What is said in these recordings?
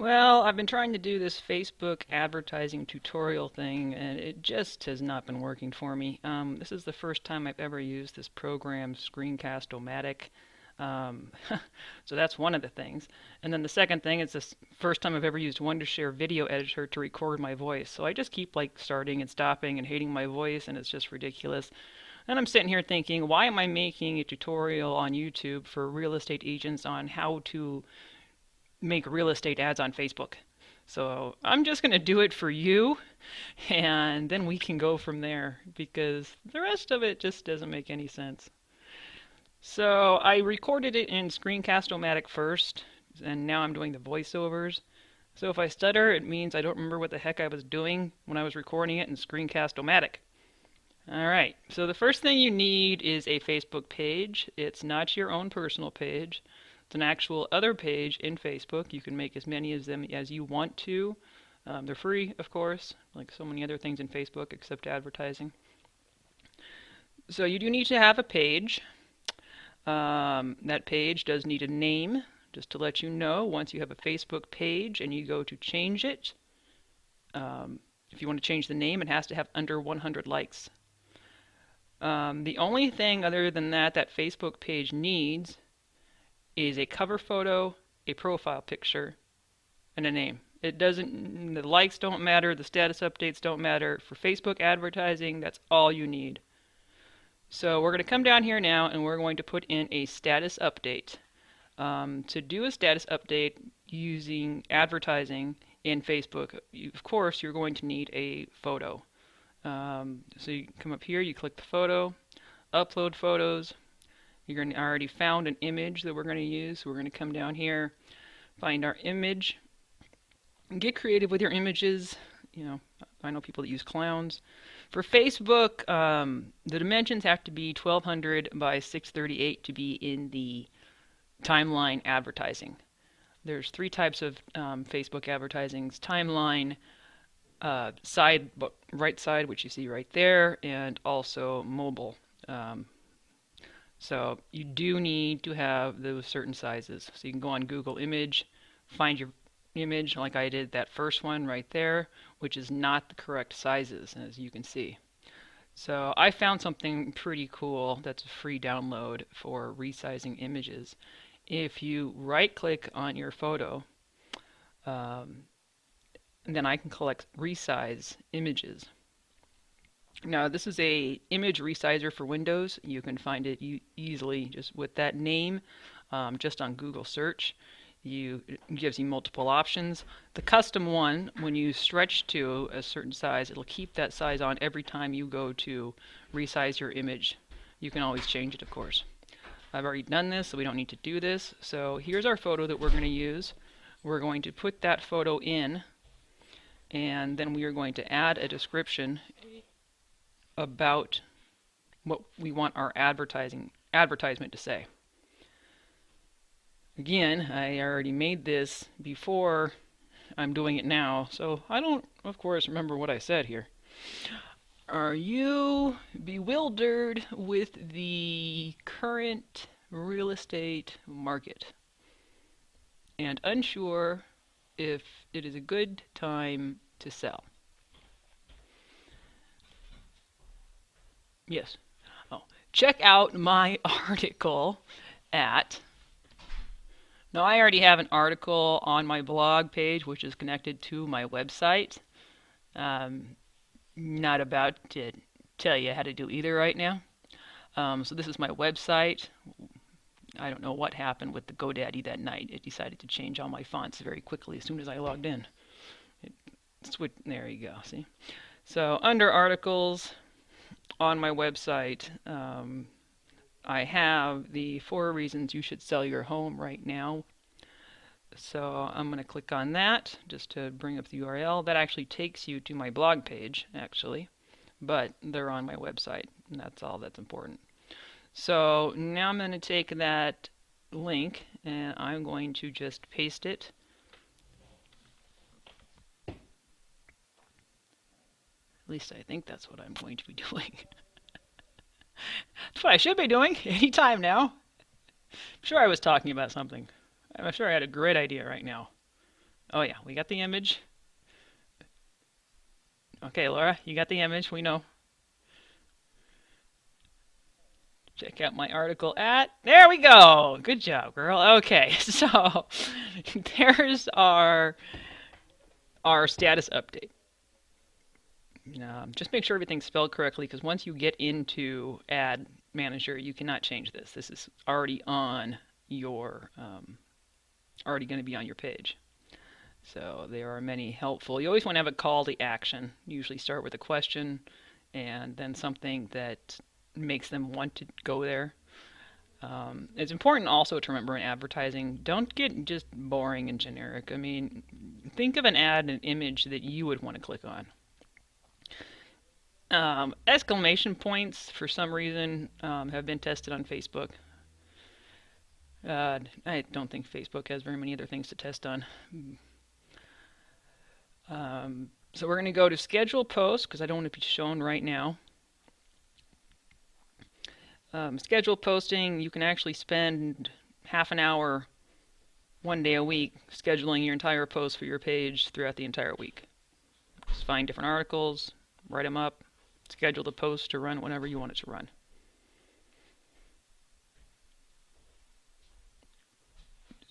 Well, I've been trying to do this Facebook advertising tutorial thing, and it just has not been working for me. This is the first time I've ever used this program, Screencast-O-Matic. Um, so that's one of the things. And then the second thing is this first time I've ever used Wondershare Video Editor to record my voice. So I just keep like starting and stopping and hating my voice, and it's just ridiculous. And I'm sitting here thinking, why am I making a tutorial on YouTube for real estate agents on how to make real estate ads on Facebook? So I'm just going to do it for you, and then we can go from there because the rest of it just doesn't make any sense. So I recorded it in Screencast-O-Matic first, and now I'm doing the voiceovers. So if I stutter, it means I don't remember what the heck I was doing when I was recording it in Screencast-O-Matic. Alright, so the first thing you need is a Facebook page. It's not your own personal page. It's an actual other page in Facebook. You can make as many of them as you want to. They're free, of course, like so many other things in Facebook except advertising. So you do need to have a page. That page does need a name, just to let you know. Once you have a Facebook page and you go to change it, if you want to change the name, it has to have under 100 likes. The only thing other than that Facebook page needs is a cover photo, a profile picture, and a name. It doesn't, the likes don't matter, the status updates don't matter. For Facebook advertising, that's all you need. So we're going to come down here now and we're going to put in a status update. To do a status update using advertising in Facebook, of course, you're going to need a photo. So you come up here, you click the photo, upload photos. You're going to already found an image that we're going to use. So we're going to come down here, find our image, and get creative with your images. You know, I know people that use clowns. For Facebook, the dimensions have to be 1200 by 638 to be in the timeline advertising. There's three types of Facebook advertisings: timeline, right side, which you see right there, and also mobile. So you do need to have those certain sizes. So you can go on Google Image, find your image like I did that first one right there, which is not the correct sizes, as you can see. So I found something pretty cool that's a free download for resizing images. If you right click on your photo, then I can collect resize images. Now this is a image resizer for Windows. You can find it easily just with that name, just on Google search. It gives you multiple options. The custom one, when you stretch to a certain size, it'll keep that size on every time you go to resize your image. You can always change it, of course. I've already done this, so we don't need to do this. So here's our photo that we're going to use. We're going to put that photo in, and then we are going to add a description about what we want our advertisement to say. Again, I already made this before. I'm doing it now, so I don't, of course, remember what I said here. Are you bewildered with the current real estate market and unsure if it is a good time to sell? Yes. Oh, check out my article at. Now, I already have an article on my blog page, which is connected to my website. Not about to tell you how to do either right now. So this is my website. I don't know what happened with the GoDaddy that night. It decided to change all my fonts very quickly as soon as I logged in. There you go, see? So under articles on my website, I have the 4 reasons you should sell your home right now. So I'm going to click on that just to bring up the URL. That actually takes you to my blog page, actually, but they're on my website, and that's all that's important. So now I'm going to take that link and I'm going to just paste it. At least I think that's what I'm going to be doing. That's what I should be doing anytime now. I'm sure I was talking about something. I'm sure I had a great idea right now. Oh yeah, we got the image. Okay, Laura, you got the image. We know. Check out my article at. There we go. Good job, girl. Okay, so there's our status update. Just make sure everything's spelled correctly because once you get into Ad Manager, you cannot change this. This is already on your already going to be on your page. So there are many helpful. You always want to have a call to action. Usually start with a question and then something that makes them want to go there. It's important also to remember in advertising, don't get just boring and generic. I mean, think of an ad, an image that you would want to click on. Exclamation points, for some reason, have been tested on Facebook. I don't think Facebook has very many other things to test on. So we're going to go to schedule post because I don't want to be shown right now. Schedule posting, you can actually spend half an hour one day a week scheduling your entire post for your page throughout the entire week. Just find different articles, write them up, schedule the post to run whenever you want it to run.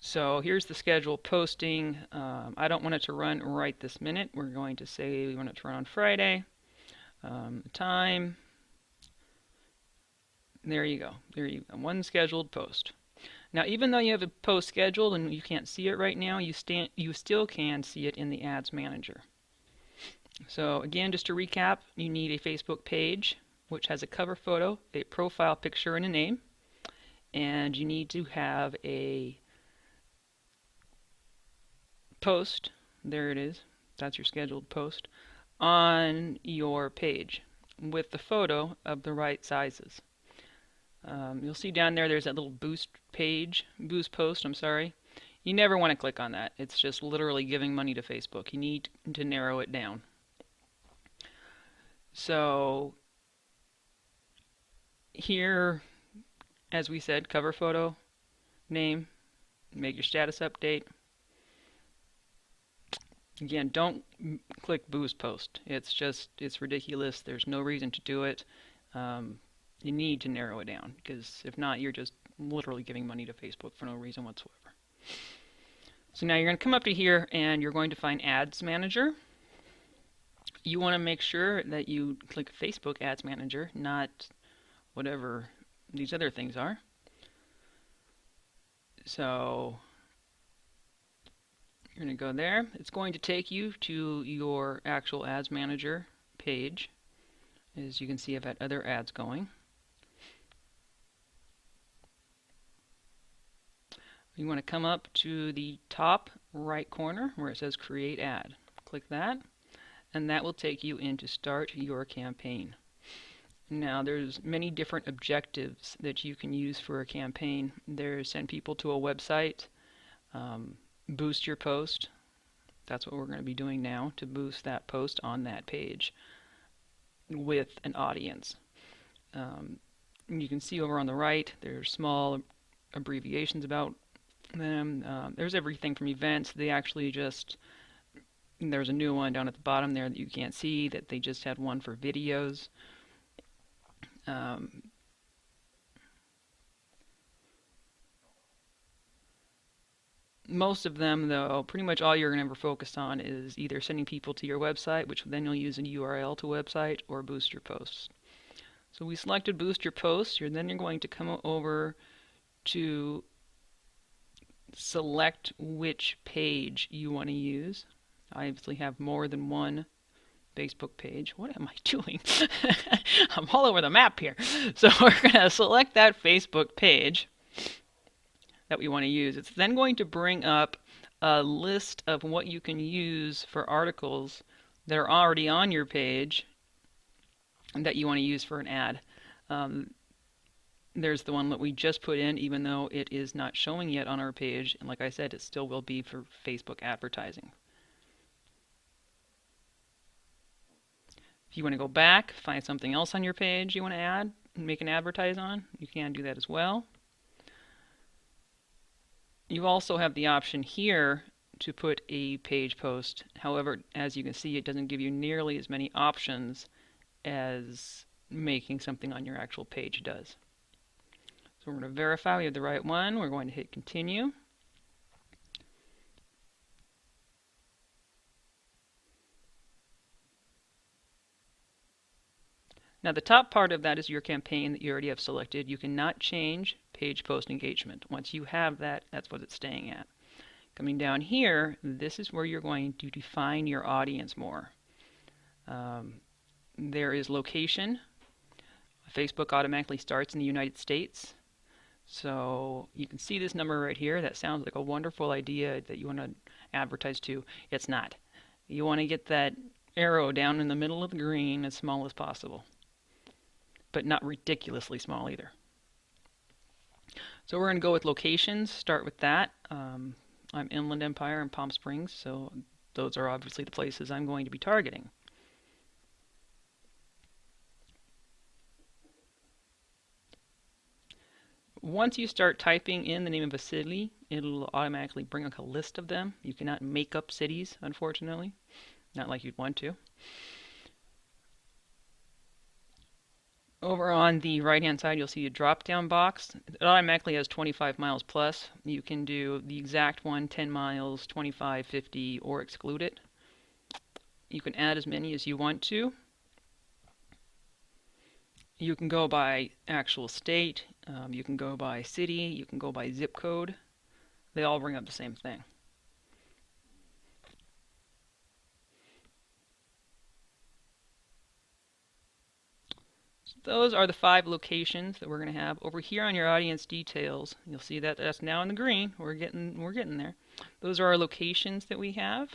So here's the schedule posting. I don't want it to run right this minute. We're going to say we want it to run on Friday. Time. There you go. There you go. One scheduled post. Now, even though you have a post scheduled and you can't see it right now, you still can see it in the Ads Manager. So again, just to recap, you need a Facebook page which has a cover photo, a profile picture, and a name. And you need to have a post, there it is, that's your scheduled post, on your page with the photo of the right sizes. You'll see down there there's that little boost post, I'm sorry. You never want to click on that. It's just literally giving money to Facebook. You need to narrow it down. So here, as we said, cover photo, name, make your status update. Again, don't click boost post. It's ridiculous. There's no reason to do it. You need to narrow it down because if not, you're just literally giving money to Facebook for no reason whatsoever. So now you're going to come up to here and you're going to find Ads Manager. You want to make sure that you click Facebook Ads Manager, not whatever these other things are. So you're going to go there. It's going to take you to your actual Ads Manager page. As you can see, I've had other ads going. You want to come up to the top right corner where it says Create Ad. Click that, and that will take you into Start Your Campaign. Now, there's many different objectives that you can use for a campaign. There's send people to a website, boost your post. That's what we're going to be doing now, to boost that post on that page with an audience. You can see over on the right, there's small abbreviations about them. There's everything from events. They actually just, there's a new one down at the bottom there that you can't see, that they just had one for videos. Most of them, though, pretty much all you're going to ever focus on is either sending people to your website, which then you'll use a URL to website, or boost your posts. So we selected boost your posts. Then you're going to come over to select which page you want to use. I obviously have more than one Facebook page. What am I doing? I'm all over the map here. So we're going to select that Facebook page that we want to use. It's then going to bring up a list of what you can use for articles that are already on your page and that you want to use for an ad. There's the one that we just put in, even though it is not showing yet on our page, and like I said, it still will be for Facebook advertising. If you want to go back, find something else on your page you want to add and make an advertise on, you can do that as well. You also have the option here to put a page post. However, as you can see, it doesn't give you nearly as many options as making something on your actual page does. So we're going to verify we have the right one. We're going to hit continue. Now the top part of that is your campaign that you already have selected. You cannot change page post engagement. Once you have that, that's what it's staying at. Coming down here, this is where you're going to define your audience more. There is location. Facebook automatically starts in the United States. So you can see this number right here. That sounds like a wonderful idea that you want to advertise to. It's not. You want to get that arrow down in the middle of the green as small as possible, but not ridiculously small either. So we're going to go with locations, start with that. I'm Inland Empire and Palm Springs, so those are obviously the places I'm going to be targeting. Once you start typing in the name of a city, it'll automatically bring up a list of them. You cannot make up cities, unfortunately, not like you'd want to. Over on the right-hand side, you'll see a drop-down box. It automatically has 25 miles plus. You can do the exact one, 10 miles, 25, 50, or exclude it. You can add as many as you want to. You can go by actual state, you can go by city, you can go by zip code. They all bring up the same thing. So those are the 5 locations that we're going to have. Over here on your audience details, you'll see that that's now in the green. We're getting there. Those are our locations that we have.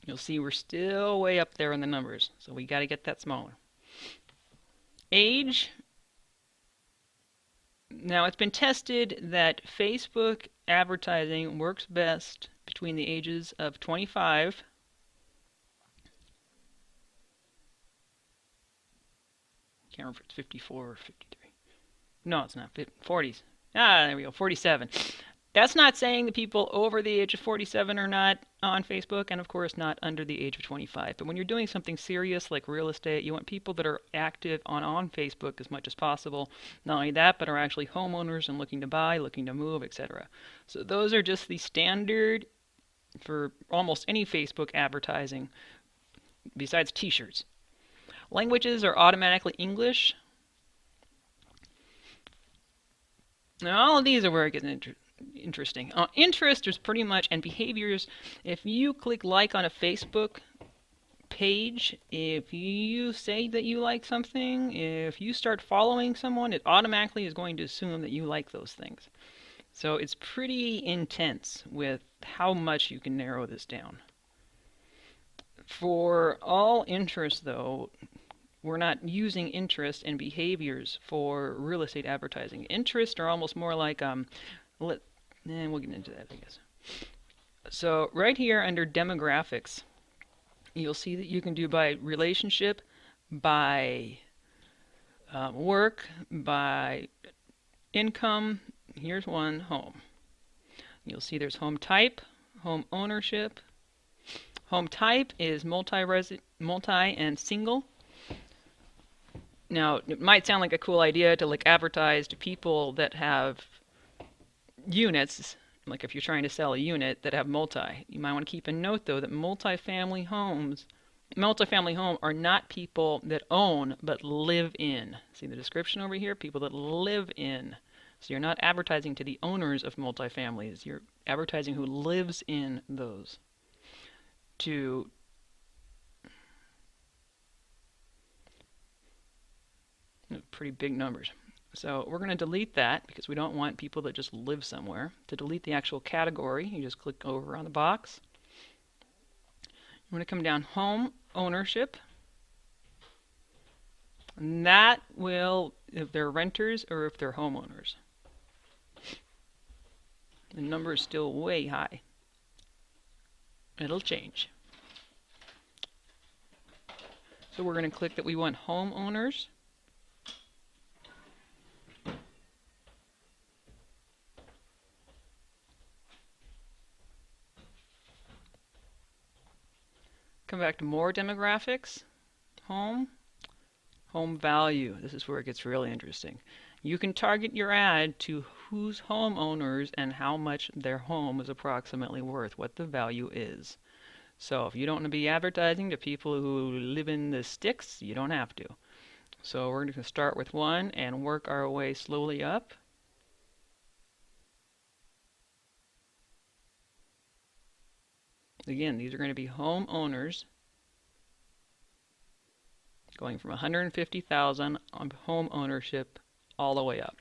You'll see we're still way up there in the numbers, so we got to get that smaller. Age. Now it's been tested that Facebook advertising works best between the ages of 25 can't remember if it's 54 or 53. No, it's not. 40s. There we go. 47. That's not saying the people over the age of 47 are not on Facebook, and of course not under the age of 25. But when you're doing something serious like real estate, you want people that are active on Facebook as much as possible. Not only that, but are actually homeowners and looking to buy, looking to move, etc. So those are just the standard for almost any Facebook advertising besides t-shirts. Languages are automatically English. Now all of these are where it gets interesting. Interest is pretty much, and behaviors, if you click like on a Facebook page, if you say that you like something, if you start following someone, it automatically is going to assume that you like those things. So it's pretty intense with how much you can narrow this down. For all interest, though, we're not using interest and behaviors for real estate advertising. Interests are almost more like, we'll get into that, I guess. So right here under demographics, you'll see that you can do by relationship, by work, by income. Here's one, home. You'll see there's home type, home ownership. Home type is multi and single. Now, it might sound like a cool idea to advertise to people that have units, like if you're trying to sell a unit that have multi. You might want to keep a note though that multifamily homes are not people that own but live in. See the description over here? People that live in. So you're not advertising to the owners of multifamilies. You're advertising who lives in those. Pretty big numbers. So we're going to delete that because we don't want people that just live somewhere. To delete the actual category, you just click over on the box. You want to come down home ownership. And that will, if they're renters or if they're homeowners. The number is still way high. It'll change. So we're going to click that we want homeowners. come back to more demographics. Home. Home value. This is where it gets really interesting. You can target your ad to whose homeowners and how much their home is approximately worth, what the value is. So if you don't want to be advertising to people who live in the sticks, you don't have to. So we're going to start with one and work our way slowly up. Again, these are going to be homeowners, going from 150,000 on home ownership all the way up.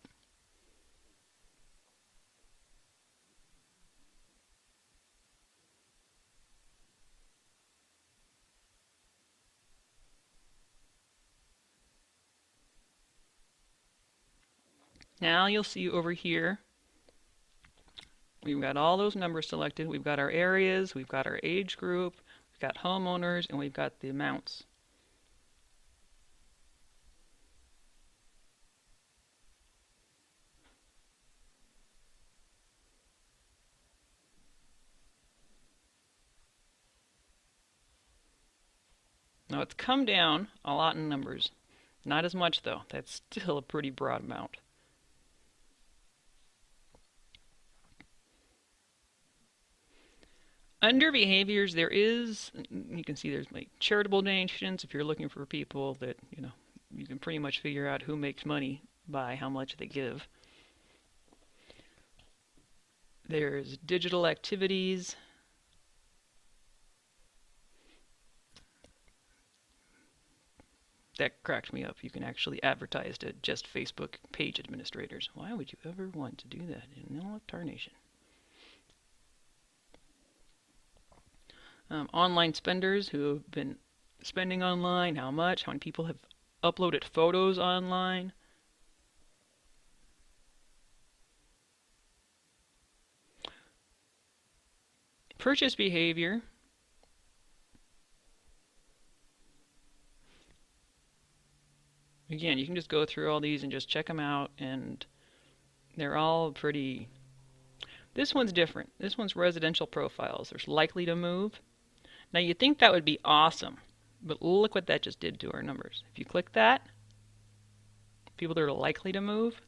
Now you'll see over here, we've got all those numbers selected. We've got our areas, we've got our age group, we've got homeowners, and we've got the amounts. Now it's come down a lot in numbers. Not as much though. That's still a pretty broad amount. Under behaviors, there is, you can see there's like charitable donations if you're looking for people that, you can pretty much figure out who makes money by how much they give. There's digital activities. That cracked me up. You can actually advertise to just Facebook page administrators. Why would you ever want to do that? No tarnation. Online spenders who have been spending online, how much, how many people have uploaded photos online. Purchase behavior. Again, you can just go through all these and just check them out, and they're all pretty. This one's different. This one's residential profiles. There's likely to move. Now you'd think that would be awesome, but look what that just did to our numbers. If you click that, people that are likely to move,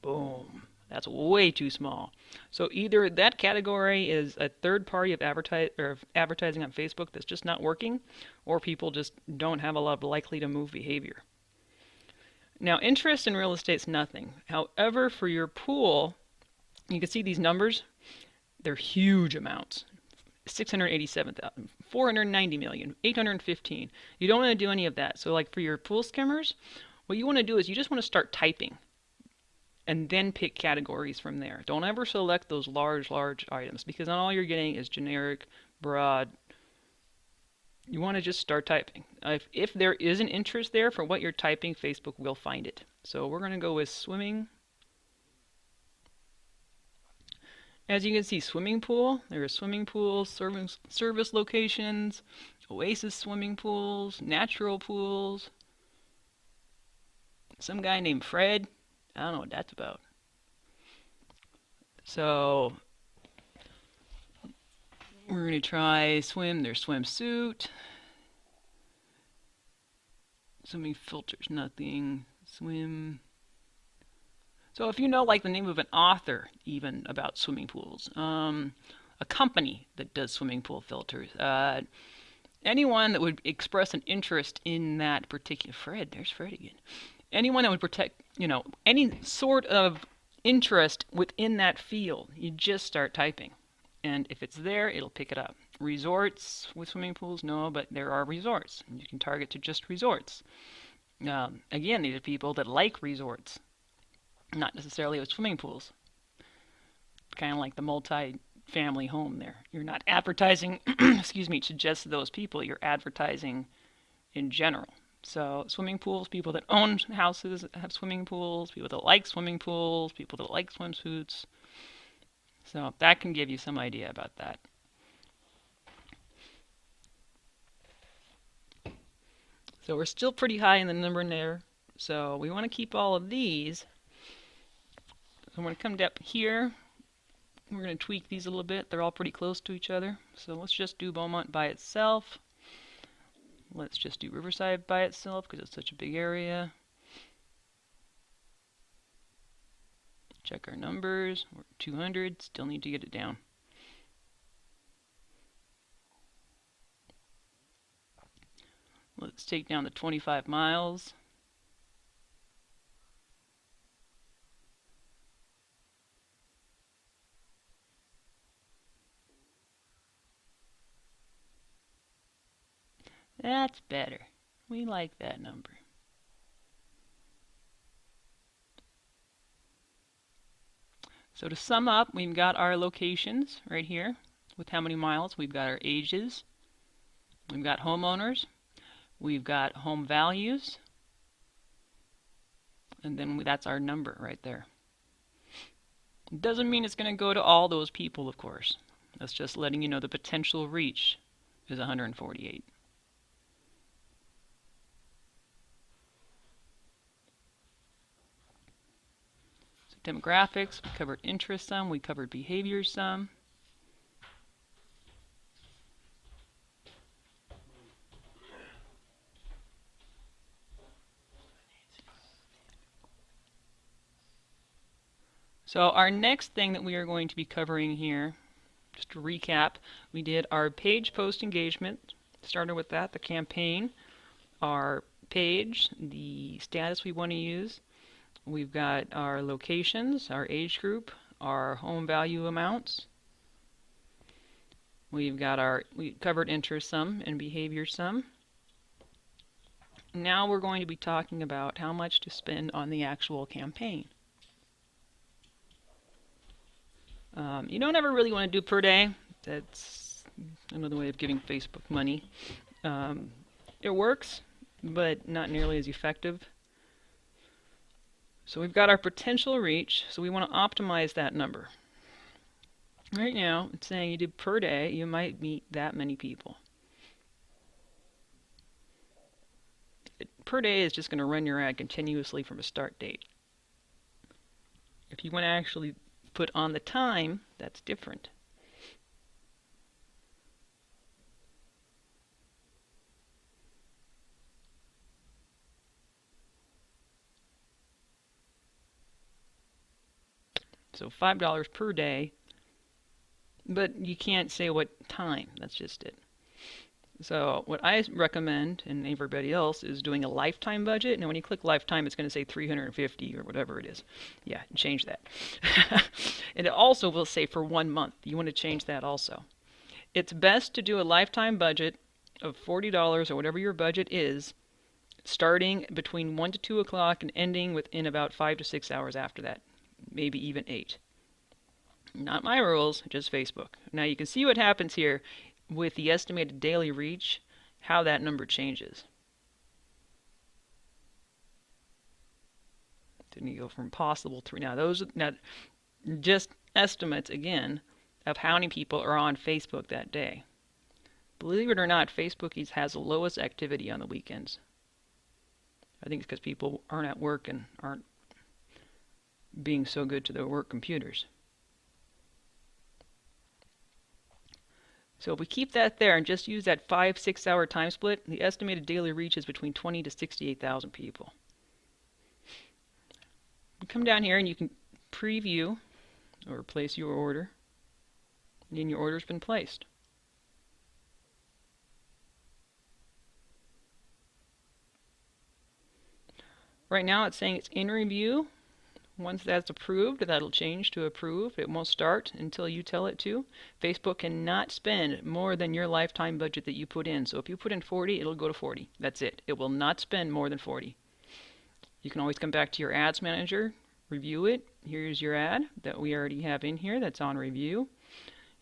boom, that's way too small. So either that category is a third party of advertising on Facebook that's just not working, or people just don't have a lot of likely to move behavior. Now interest in real estate's nothing. However, for your pool, you can see these numbers, they're huge amounts. 687,000, 490 million, 815. You don't want to do any of that. So like for your pool skimmers, what you want to do is you just want to start typing and then pick categories from there. Don't ever select those large items because then all you're getting is generic, broad. You want to just start typing. If there is an interest there for what you're typing, Facebook will find it. So we're going to go with swimming. As you can see, swimming pool. There are swimming pools, service locations, oasis swimming pools, natural pools. Some guy named Fred. I don't know what that's about. So we're going to try swim. There's swimsuit. Swimming filters, nothing. Swim. So if you know like the name of an author even about swimming pools, a company that does swimming pool filters, anyone that would express an interest in that particular, there's Fred again. Anyone that would protect, any sort of interest within that field, you just start typing. And if it's there, it'll pick it up. Resorts with swimming pools, no, but there are resorts. You can target to just resorts. Again, these are people that like resorts. Not necessarily with swimming pools. Kind of like the multi-family home there. You're not advertising, excuse me, to just those people. You're advertising in general. So swimming pools, people that own houses have swimming pools, people that like swimming pools, people that like swimsuits. So that can give you some idea about that. So we're still pretty high in the number there. So we want to keep all of these. So I'm going to come up here. We're going to tweak these a little bit. They're all pretty close to each other. So let's just do Beaumont by itself. Let's just do Riverside by itself because it's such a big area. Check our numbers. We're 200. Still need to get it down. Let's take down the 25 miles. That's better. We like that number. So to sum up, we've got our locations right here with how many miles. We've got our ages. We've got homeowners. We've got home values. And then that's our number right there. It doesn't mean it's going to go to all those people, of course. That's just letting you know the potential reach is 148. Demographics, we covered interest some, we covered behavior some. So our next thing that we are going to be covering here, just to recap, we did our page post engagement, started with that, the campaign, our page, the status we want to use. We've got our locations, our age group, our home value amounts. We covered interest sum and behavior sum. Now we're going to be talking about how much to spend on the actual campaign. You don't ever really want to do per day. That's another way of giving Facebook money. It works, but not nearly as effective. So we've got our potential reach, so we want to optimize that number. Right now, it's saying you do per day, you might meet that many people. Per day is just going to run your ad continuously from a start date. If you want to actually put on the time, that's different. So $5 per day, but you can't say what time, that's just it. So what I recommend, and everybody else, is doing a lifetime budget. Now when you click lifetime, it's going to say 350 or whatever it is. Yeah, change that. And it also will say for 1 month. You want to change that also. It's best to do a lifetime budget of $40 or whatever your budget is, starting between 1 to 2 o'clock and ending within about 5 to 6 hours after that. Maybe even 8. Not my rules, just Facebook. Now you can see what happens here with the estimated daily reach, how that number changes. Didn't you go from possible to now those just estimates again of how many people are on Facebook that day. Believe it or not, Facebook has the lowest activity on the weekends. I think it's because people aren't at work and aren't being so good to their work computers. So if we keep that there and just use that 5-6 hour time split, the estimated daily reach is between 20 to 68,000 people. You come down here and you can preview or place your order, and your order's been placed. Right now it's saying it's in review. Once that's approved, that'll change to approved. It won't start until you tell it to. Facebook cannot spend more than your lifetime budget that you put in. So if you put in 40, it'll go to 40. That's it. It will not spend more than 40. You can always come back to your ads manager, review it. Here's your ad that we already have in here that's on review.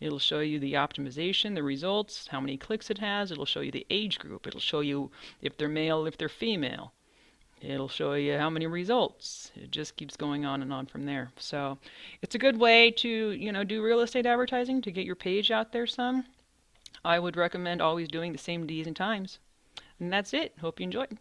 It'll show you the optimization, the results, how many clicks it has. It'll show you the age group. It'll show you if they're male, if they're female. It'll show you how many results. It just keeps going on and on from there. So it's a good way to, do real estate advertising to get your page out there some. I would recommend always doing the same D's and times. And that's it. Hope you enjoyed.